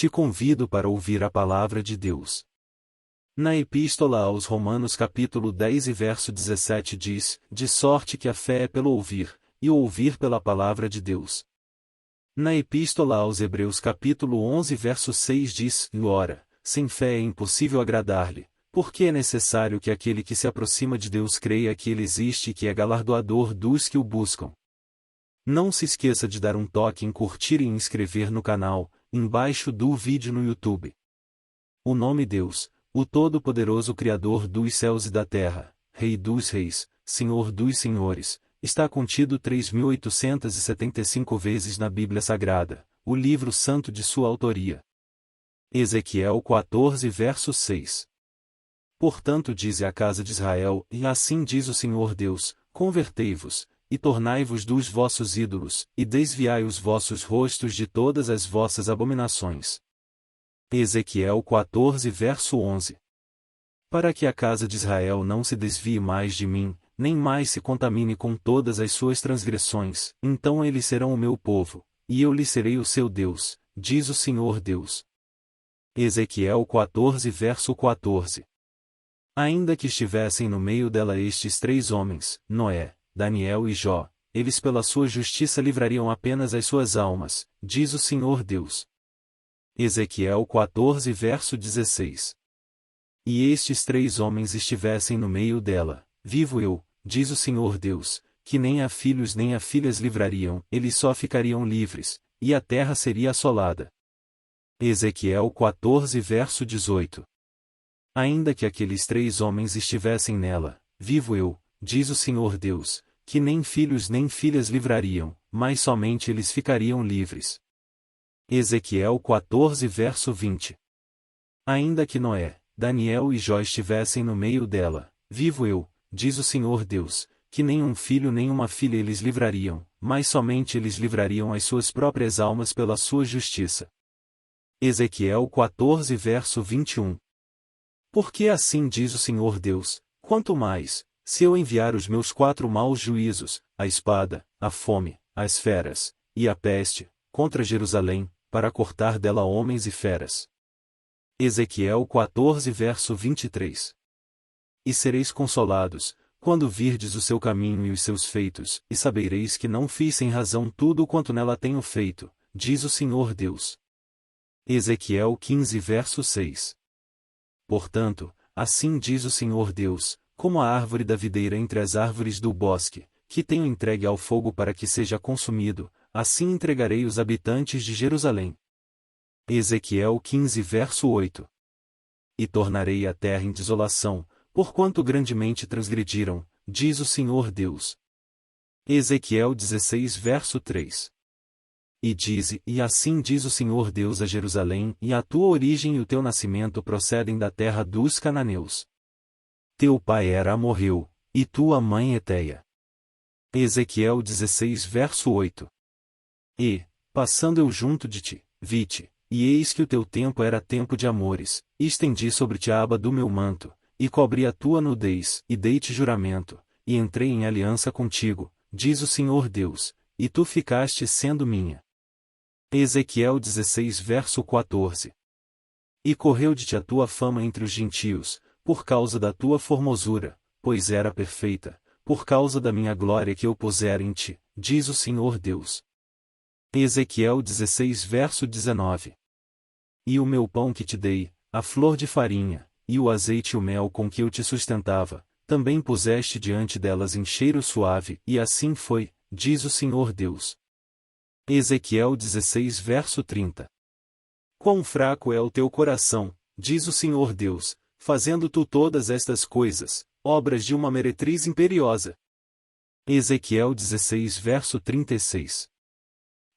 te convido para ouvir a palavra de Deus. Na Epístola aos Romanos capítulo 10 e verso 17 diz, de sorte que a fé é pelo ouvir, e o ouvir pela palavra de Deus. Na Epístola aos Hebreus capítulo 11 verso 6 diz, ora, sem fé é impossível agradar-lhe, porque é necessário que aquele que se aproxima de Deus creia que ele existe e que é galardoador dos que o buscam. Não se esqueça de dar um toque em curtir e inscrever no canal, embaixo do vídeo no YouTube. O nome Deus, o Todo-Poderoso Criador dos céus e da terra, Rei dos reis, Senhor dos senhores, está contido 3.875 vezes na Bíblia Sagrada, o livro santo de sua autoria. Ezequiel 14 verso 6. Portanto dize à casa de Israel, e assim diz o Senhor Deus, convertei-vos, e tornai-vos dos vossos ídolos, e desviai os vossos rostos de todas as vossas abominações. Ezequiel 14 verso 11. Para que a casa de Israel não se desvie mais de mim, nem mais se contamine com todas as suas transgressões, então eles serão o meu povo, e eu lhes serei o seu Deus, diz o Senhor Deus. Ezequiel 14 verso 14. Ainda que estivessem no meio dela estes três homens, Noé, Daniel e Jó, eles pela sua justiça livrariam apenas as suas almas, diz o Senhor Deus. Ezequiel 14 verso 16. E estes três homens estivessem no meio dela, vivo eu, diz o Senhor Deus, que nem a filhos nem a filhas livrariam, eles só ficariam livres, e a terra seria assolada. Ezequiel 14 verso 18. Ainda que aqueles três homens estivessem nela, vivo eu, diz o Senhor Deus, que nem filhos nem filhas livrariam, mas somente eles ficariam livres. Ezequiel 14 verso 20. Ainda que Noé, Daniel e Jó estivessem no meio dela, vivo eu, diz o Senhor Deus, que nem um filho nem uma filha eles livrariam, mas somente eles livrariam as suas próprias almas pela sua justiça. Ezequiel 14 verso 21. Porque assim diz o Senhor Deus, quanto mais, se eu enviar os meus 4 maus juízos, a espada, a fome, as feras, e a peste, contra Jerusalém, para cortar dela homens e feras. Ezequiel 14 verso 23. E sereis consolados, quando virdes o seu caminho e os seus feitos, e sabereis que não fiz sem razão tudo quanto nela tenho feito, diz o Senhor Deus. Ezequiel 15 verso 6. Portanto, assim diz o Senhor Deus, como a árvore da videira entre as árvores do bosque, que tenho entregue ao fogo para que seja consumido, assim entregarei os habitantes de Jerusalém. Ezequiel 15 verso 8. E tornarei a terra em desolação, porquanto grandemente transgrediram, diz o Senhor Deus. Ezequiel 16 verso 3. E dize, e assim diz o Senhor Deus a Jerusalém, e a tua origem e o teu nascimento procedem da terra dos cananeus. Teu pai era amorreu, e tua mãe Eteia. Ezequiel 16 verso 8. E, passando eu junto de ti, vi-te, e eis que o teu tempo era tempo de amores, e estendi sobre ti a aba do meu manto, e cobri a tua nudez, e dei-te juramento, e entrei em aliança contigo, diz o Senhor Deus, e tu ficaste sendo minha. Ezequiel 16 verso 14. E correu de ti a tua fama entre os gentios, por causa da tua formosura, pois era perfeita, por causa da minha glória que eu pusera em ti, diz o Senhor Deus. Ezequiel 16 verso 19. E o meu pão que te dei, a flor de farinha, e o azeite e o mel com que eu te sustentava, também puseste diante delas em cheiro suave, e assim foi, diz o Senhor Deus. Ezequiel 16 verso 30. Quão fraco é o teu coração, diz o Senhor Deus, fazendo tu todas estas coisas, obras de uma meretriz imperiosa. Ezequiel 16 verso 36.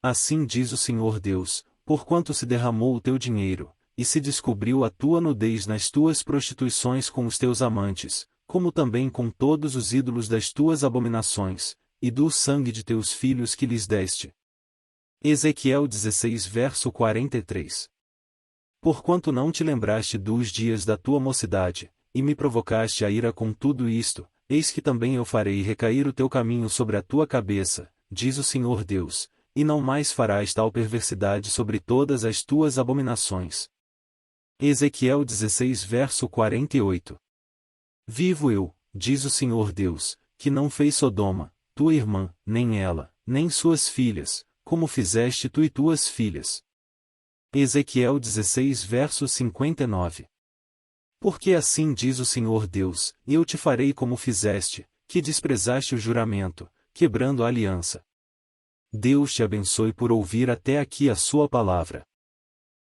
Assim diz o Senhor Deus, porquanto se derramou o teu dinheiro, e se descobriu a tua nudez nas tuas prostituições com os teus amantes, como também com todos os ídolos das tuas abominações, e do sangue de teus filhos que lhes deste. Ezequiel 16 verso 43. Porquanto não te lembraste dos dias da tua mocidade, e me provocaste a ira com tudo isto, eis que também eu farei recair o teu caminho sobre a tua cabeça, diz o Senhor Deus, e não mais farás tal perversidade sobre todas as tuas abominações. Ezequiel 16 verso 48. Vivo eu, diz o Senhor Deus, que não fez Sodoma, tua irmã, nem ela, nem suas filhas, como fizeste tu e tuas filhas. Ezequiel 16 verso 59. Porque assim diz o Senhor Deus, eu te farei como fizeste, que desprezaste o juramento, quebrando a aliança. Deus te abençoe por ouvir até aqui a sua palavra.